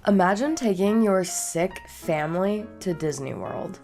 Imagine taking your sick family to Disney World.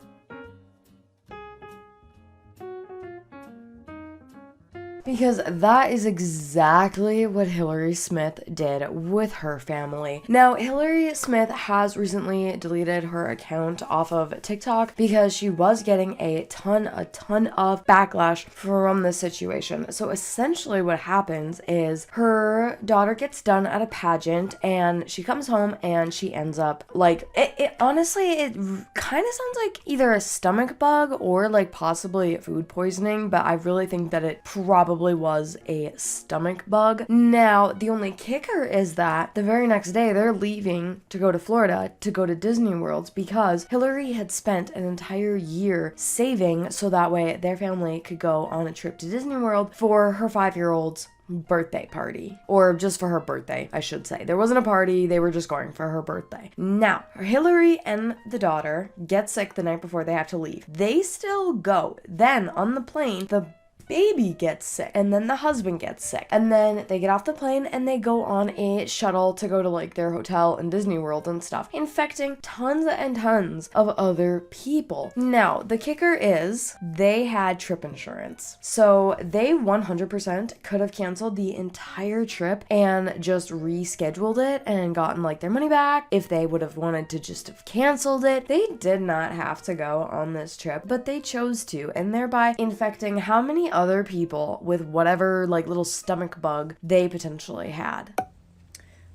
Because that is exactly what Hillary Smith did with her family. Now, Hillary Smith has recently deleted her account off of TikTok because she was getting a ton of backlash from this situation. So essentially what happens is her daughter gets done at a pageant and she comes home and she ends up like, it honestly, it kind of sounds like either a stomach bug or like possibly food poisoning, but I really think that it probably was a stomach bug. Now, the only kicker is that the very next day they're leaving to go to Florida to go to Disney World because Hillary had spent an entire year saving so that way their family could go on a trip to Disney World for her 5-year-old's birthday party, or just for her birthday, I should say. There wasn't a party, they were just going for her birthday. Now, Hillary and the daughter get sick the night before they have to leave. They still go. Then on the plane, the baby gets sick, and then the husband gets sick, and then they get off the plane and they go on a shuttle to go to like their hotel in Disney World and stuff, infecting tons and tons of other people. Now, the kicker is they had trip insurance, so they 100% could have canceled the entire trip and just rescheduled it and gotten like their money back if they would have wanted to just have canceled it. They did not have to go on this trip, but they chose to, and thereby infecting how many other people with whatever like little stomach bug they potentially had.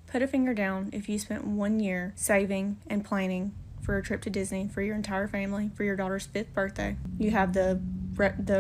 Put a finger down if you spent 1 year saving and planning for a trip to Disney for your entire family for your daughter's 5th birthday. You have the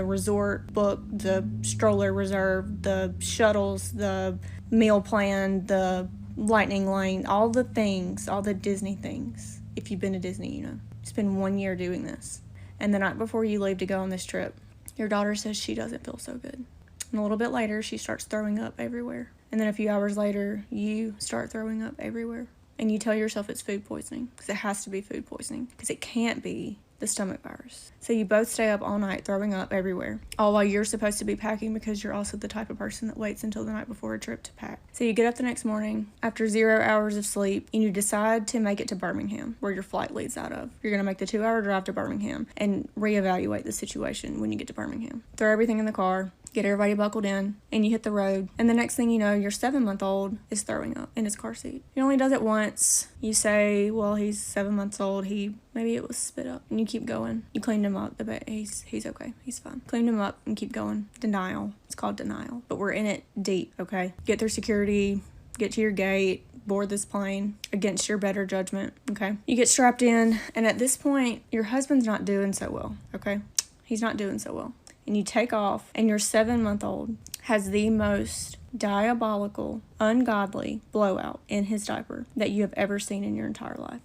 resort book, the stroller reserved, the shuttles, the meal plan, the lightning lane, all the things, all the Disney things. If you've been to Disney, you know. Spend 1 year doing this. And the night before you leave to go on this trip, your daughter says she doesn't feel so good. And a little bit later, she starts throwing up everywhere. And then a few hours later, you start throwing up everywhere. And you tell yourself it's food poisoning, because it has to be food poisoning, because it can't be the stomach virus. So you both stay up all night throwing up everywhere, all while you're supposed to be packing because you're also the type of person that waits until the night before a trip to pack. So you get up the next morning after 0 hours of sleep and you decide to make it to Birmingham, where your flight leaves out of. You're going to make the 2-hour drive to Birmingham and reevaluate the situation when you get to Birmingham. Throw everything in the car, get everybody buckled in, and you hit the road. And the next thing you know, your 7-month-old is throwing up in his car seat. He only does it once. You say, well, he's 7 months old. Maybe it was spit up. And you keep going. You cleaned him up. He's okay. He's fine. Cleaned him up and keep going. Denial. It's called denial. But we're in it deep, okay? Get through security. Get to your gate. Board this plane against your better judgment, okay? You get strapped in. And at this point, your husband's not doing so well, okay? He's not doing so well. And you take off, and your 7-month-old has the most diabolical, ungodly blowout in his diaper that you have ever seen in your entire life.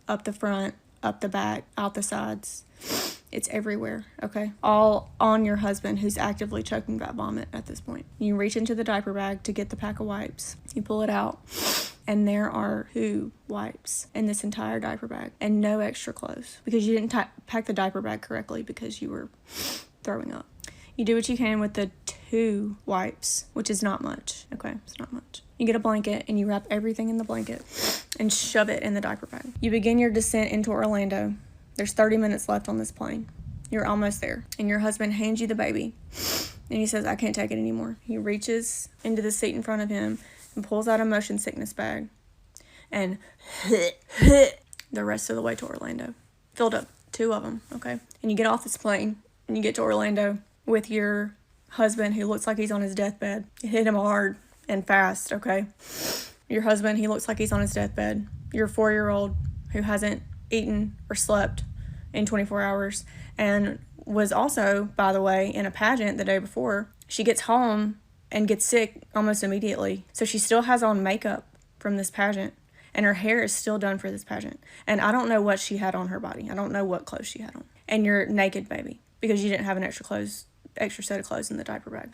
Up the front, up the back, out the sides. It's everywhere, okay? All on your husband, who's actively choking that vomit at this point. You reach into the diaper bag to get the pack of wipes. You pull it out, and there are 2 wipes in this entire diaper bag, and no extra clothes, because you didn't pack the diaper bag correctly because you were throwing up. You do what you can with the 2 wipes, which is not much, okay? It's not much. You get a blanket and you wrap everything in the blanket and shove it in the diaper bag. You begin your descent into Orlando. There's 30 minutes left on this plane. You're almost there. And your husband hands you the baby and he says, I can't take it anymore. He reaches into the seat in front of him and pulls out a motion sickness bag and the rest of the way to Orlando. Filled up 2 of them, okay? And you get off this plane and you get to Orlando with your husband who looks like he's on his deathbed. You hit him hard and fast, okay? Your husband, he looks like he's on his deathbed. Your 4-year-old who hasn't eaten or slept in 24 hours and was also, by the way, in a pageant the day before. She gets home and gets sick almost immediately. So she still has on makeup from this pageant, and her hair is still done for this pageant. And I don't know what she had on her body. I don't know what clothes she had on. And you're naked, baby, because you didn't have an extra set of clothes in the diaper bag.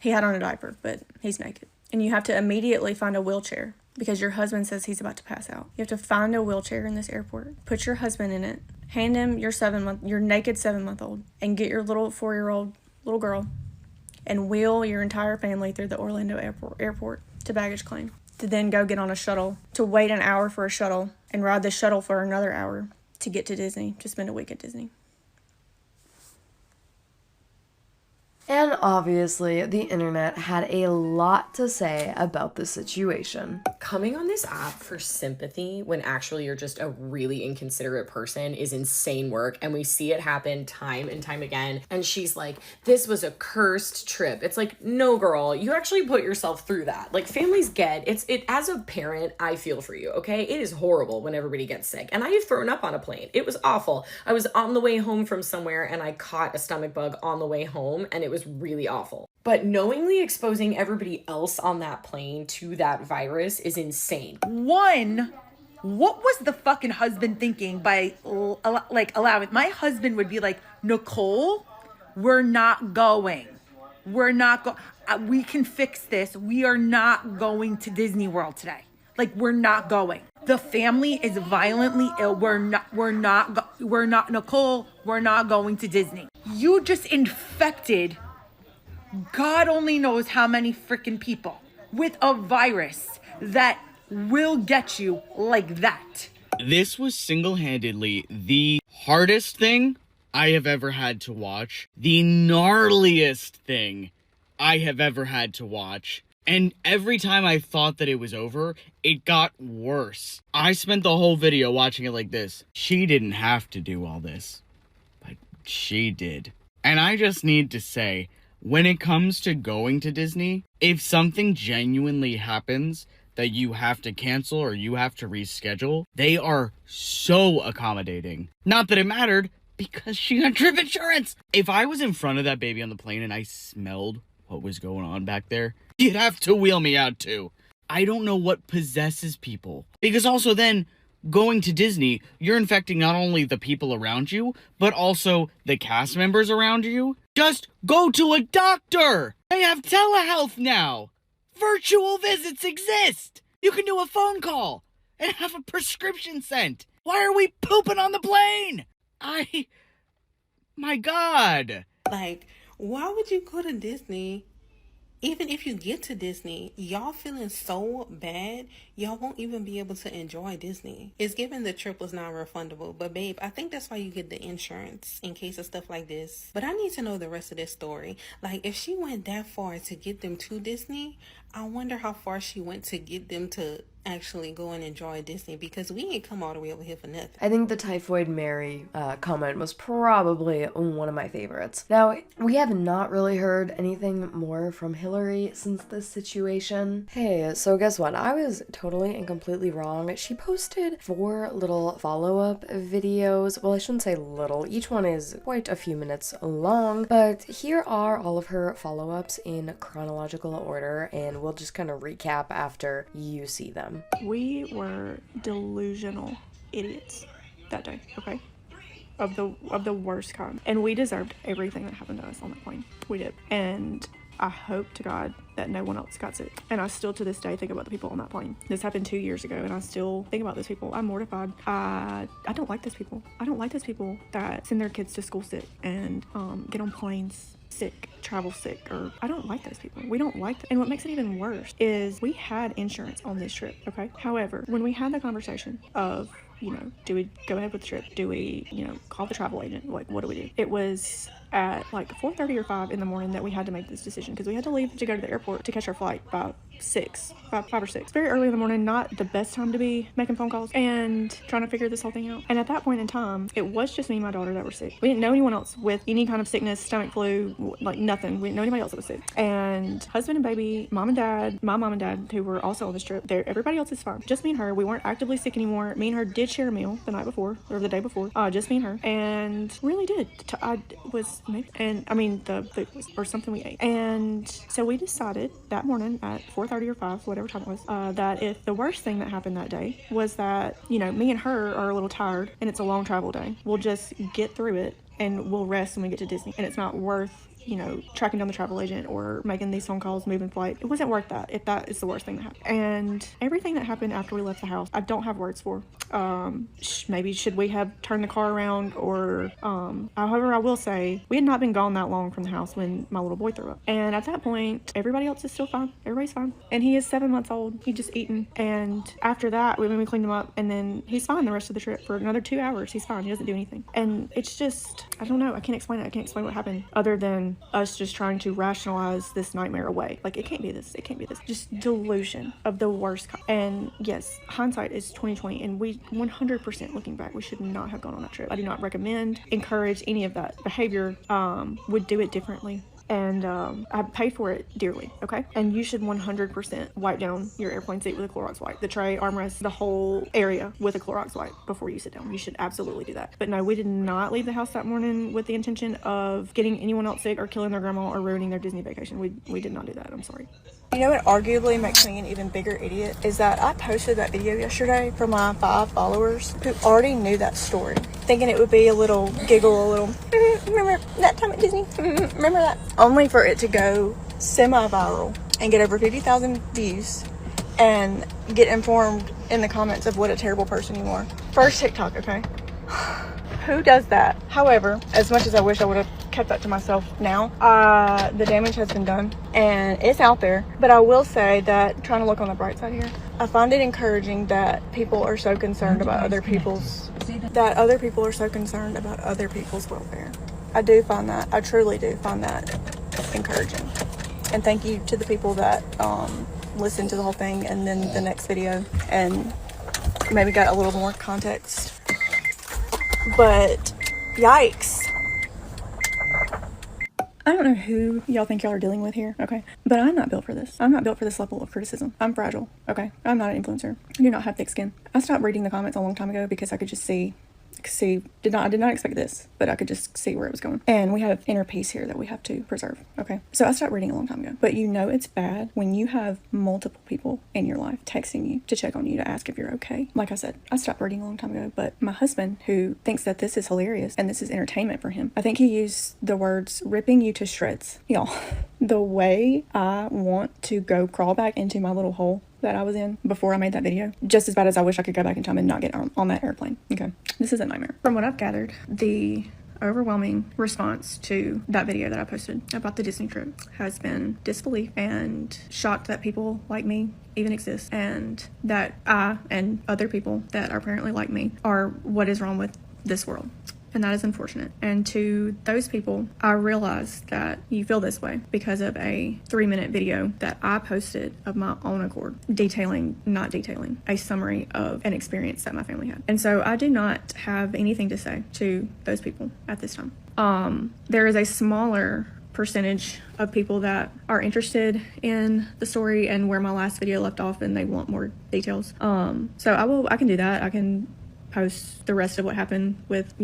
He had on a diaper, but he's naked. And you have to immediately find a wheelchair because your husband says he's about to pass out. You have to find a wheelchair in this airport, put your husband in it, hand him your naked 7-month-old, and get your little 4-year-old little girl and wheel your entire family through the Orlando airport to baggage claim. to then go get on a shuttle, to wait an hour for a shuttle, and ride the shuttle for another hour to get to Disney, to spend a week at Disney. And obviously, the internet had a lot to say about the situation. Coming on this app for sympathy when actually you're just a really inconsiderate person is insane work. And we see it happen time and time again. And she's like, this was a cursed trip. It's like, no, girl, you actually put yourself through that. Like, families get it. As a parent, I feel for you, okay? It is horrible when everybody gets sick. And I have thrown up on a plane. It was awful. I was on the way home from somewhere and I caught a stomach bug on the way home, and it was really awful. But knowingly exposing everybody else on that plane to that virus is insane. One, what was the fucking husband thinking by allowing? My husband would be like, Nicole, we're not going. We're not going. We can fix this. We are not going to Disney World today. Like, we're not going. The family is violently ill. We're not, Nicole, we're not going to Disney. You just infected God only knows how many freaking people with a virus that will get you like that. This was single-handedly the hardest thing I have ever had to watch, the gnarliest thing I have ever had to watch. And every time I thought that it was over, it got worse. I spent the whole video watching it like this. She didn't have to do all this, but she did. And I just need to say, when it comes to going to Disney, if something genuinely happens that you have to cancel or you have to reschedule, they are so accommodating. Not that it mattered, because she had trip insurance. If I was in front of that baby on the plane and I smelled what was going on back there, you'd have to wheel me out too. I don't know what possesses people. Because also then, going to Disney, you're infecting not only the people around you, but also the cast members around you. Just go to a doctor! They have telehealth now! Virtual visits exist! You can do a phone call and have a prescription sent. Why are we pooping on the plane? My God. Like, why would you go to Disney? Even if you get to Disney, y'all feeling so bad, y'all won't even be able to enjoy Disney. It's given the trip was non-refundable, but babe, I think that's why you get the insurance in case of stuff like this. But I need to know the rest of this story. Like, if she went that far to get them to Disney, I wonder how far she went to get them to actually go and enjoy Disney, because we ain't come all the way over here for nothing. I think the Typhoid Mary comment was probably one of my favorites. Now, we have not really heard anything more from Hillary since this situation. Hey, so guess what? I was totally and completely wrong. She posted 4 little follow-up videos. Well, I shouldn't say little. Each one is quite a few minutes long, but here are all of her follow-ups in chronological order, and we'll just kind of recap after you see them. We were delusional idiots that day, okay? Of the worst kind. And we deserved everything that happened to us on that plane. We did. And I hope to God that no one else got sick. And I still to this day think about the people on that plane. This happened 2 years ago, and I still think about those people. I'm mortified. I don't like those people. I don't like those people that send their kids to school sick and get on planes sick, travel sick, or I don't like those people. We don't like them. And what makes it even worse is we had insurance on this trip, okay? However, when we had the conversation of, do we go ahead with the trip? Do we, call the travel agent? Like, what do we do? It was at like 4:30 or 5 in the morning that we had to make this decision, because we had to leave to go to the airport to catch our flight by 5 or 6. Very early in the morning, not the best time to be making phone calls and trying to figure this whole thing out. And at that point in time, it was just me and my daughter that were sick. We didn't know anyone else with any kind of sickness, stomach flu, like nothing. We didn't know anybody else that was sick. And husband and baby, my mom and dad, who were also on this trip, everybody else is fine. Just me and her. We weren't actively sick anymore. Me and her did share a meal the night before, or the day before. Just me and her. And really did. I was maybe, and I mean, the food was, or something we ate. And so we decided that morning at 4:30 or 5, whatever time it was, that if the worst thing that happened that day was that, me and her are a little tired and it's a long travel day, we'll just get through it and we'll rest when we get to Disney. And it's not worth you know, tracking down the travel agent or making these phone calls, moving flight. It wasn't worth that if that is the worst thing that happened. And everything that happened after we left the house, I don't have words for. Maybe should we have turned the car around, or however, I will say we had not been gone that long from the house when my little boy threw up. And at that point, everybody else is still fine. Everybody's fine. And he is 7 months old. He just eaten. And after that, we cleaned him up, and then he's fine the rest of the trip. For another 2 hours, he's fine. He doesn't do anything. And it's just, I don't know. I can't explain it. I can't explain what happened other than us just trying to rationalize this nightmare away. Like, it can't be this. It can't be this. Just delusion of the worst kind. And yes, hindsight is 2020, and we 100% looking back, we should not have gone on that trip. I do not recommend, encourage any of that behavior. Would do it differently. And I paid for it dearly, okay? And you should 100% wipe down your airplane seat with a Clorox wipe. The tray, armrest, the whole area with a Clorox wipe before you sit down. You should absolutely do that. But no, we did not leave the house that morning with the intention of getting anyone else sick or killing their grandma or ruining their Disney vacation. We did not do that. I'm sorry. You know what arguably makes me an even bigger idiot is that I posted that video yesterday for my 5 followers who already knew that story, thinking it would be a little giggle, a little, remember that time at Disney? Remember that? Only for it to go semi-viral and get over 50,000 views and get informed in the comments of what a terrible person you are. First TikTok, okay? Who does that? However, as much as I wish I would have kept that to myself now, the damage has been done and it's out there. But I will say that, trying to look on the bright side here, I find it encouraging that people are so concerned about other people's welfare. I do find that, I truly do find that encouraging. And thank you to the people that listened to the whole thing and then the next video and maybe got a little more context. But yikes. I don't know who y'all think y'all are dealing with here, okay? But I'm not built for this. I'm not built for this level of criticism. I'm fragile, okay? I'm not an influencer. I do not have thick skin. I stopped reading the comments a long time ago because I could just I did not expect this, but I could just see where it was going. And we have inner peace here that we have to preserve, okay? So I stopped reading a long time ago. But you know it's bad when you have multiple people in your life texting you to check on you, to ask if you're okay. Like I said, I stopped reading a long time ago, but my husband, who thinks that this is hilarious and this is entertainment for him, I think he used the words ripping you to shreds. Y'all, the way I want to go crawl back into my little hole that I was in before I made that video, just as bad as I wish I could go back in time and not get on that airplane. Okay, this is a nightmare. From what I've gathered, the overwhelming response to that video that I posted about the Disney trip has been disbelief and shocked that people like me even exist, and that I and other people that are apparently like me are what is wrong with this world. And that is unfortunate. And to those people, I realize that you feel this way because of a 3-minute video that I posted of my own accord, not detailing, a summary of an experience that my family had. And so I do not have anything to say to those people at this time. There is a smaller percentage of people that are interested in the story and where my last video left off, and they want more details. So I can do that. I can post the rest of what happened with,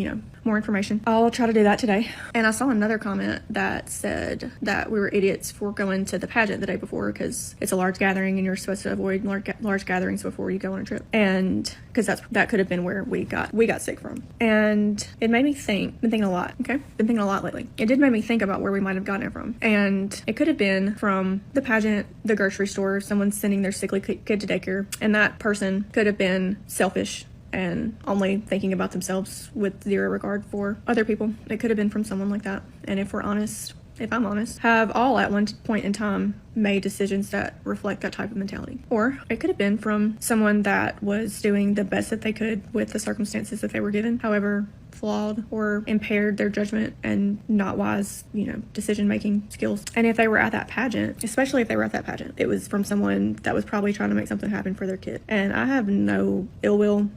more information. I'll try to do that today. And I saw another comment that said that we were idiots for going to the pageant the day before because it's a large gathering and you're supposed to avoid large gatherings before you go on a trip. And because that could have been where we got sick from. And it made me think, been thinking a lot, okay? Been thinking a lot lately. It did make me think about where we might have gotten it from. And it could have been from the pageant, the grocery store, someone sending their sickly kid to daycare. And that person could have been selfish and only thinking about themselves with zero regard for other people. It could have been from someone like that. And if I'm honest, have all at one point in time made decisions that reflect that type of mentality. Or it could have been from someone that was doing the best that they could with the circumstances that they were given, however flawed or impaired their judgment and not wise, decision-making skills. And if they were at that pageant, especially if they were at that pageant, it was from someone that was probably trying to make something happen for their kid. And I have no ill will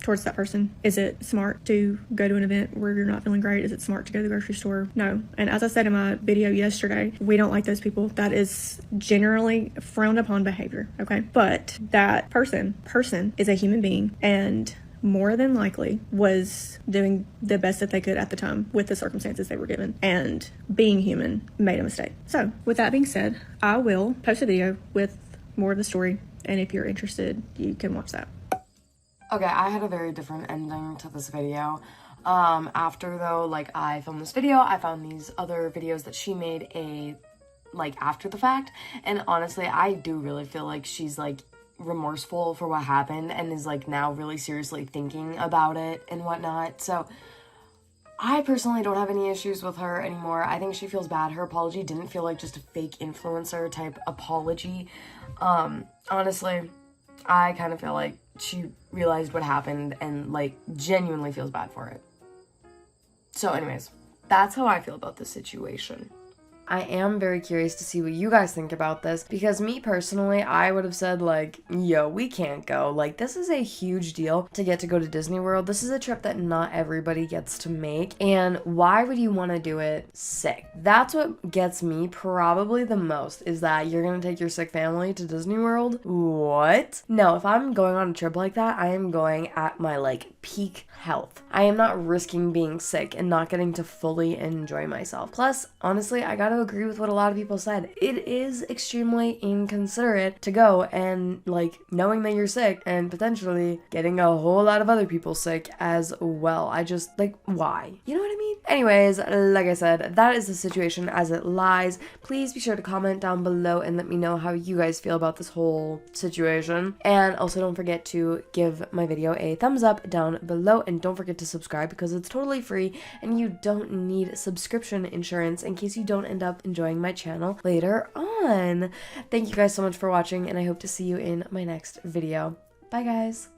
towards that person. Is it smart to go to an event where you're not feeling great? Is it smart to go to the grocery store? No. And as I said in my video yesterday, we don't like those people. That is generally frowned upon behavior, okay? But that person is a human being and more than likely was doing the best that they could at the time with the circumstances they were given, and being human made a mistake. So with that being said, I will post a video with more of the story, and if you're interested, you can watch that. Okay, I had a very different ending to this video. After though, like, I filmed this video, I found these other videos that she made after the fact, and honestly, I do really feel like she's, like, remorseful for what happened and is, like, now really seriously thinking about it and whatnot. So I personally don't have any issues with her anymore. I think she feels bad. Her apology didn't feel like just a fake influencer type apology. Honestly, I kind of feel like she realized what happened and, like, genuinely feels bad for it. So anyways, that's how I feel about this situation. I am very curious to see what you guys think about this, because me personally, I would have said, like, yo, we can't go. Like, this is a huge deal to get to go to Disney World. This is a trip that not everybody gets to make, and why would you want to do it sick? That's what gets me probably the most, is that you're gonna take your sick family to Disney World? What? No, if I'm going on a trip like that, I am going at my, like, peak health. I am not risking being sick and not getting to fully enjoy myself. Plus, honestly, I gotta agree with what a lot of people said. It is extremely inconsiderate to go and, like, knowing that you're sick and potentially getting a whole lot of other people sick as well. I just, like, why? You know what I mean? Anyways, like I said, that is the situation as it lies. Please be sure to comment down below and let me know how you guys feel about this whole situation. And also don't forget to give my video a thumbs up down below, and don't forget to subscribe because it's totally free and you don't need subscription insurance in case you don't end up enjoying my channel later on. Thank you guys so much for watching, and I hope to see you in my next video. Bye guys.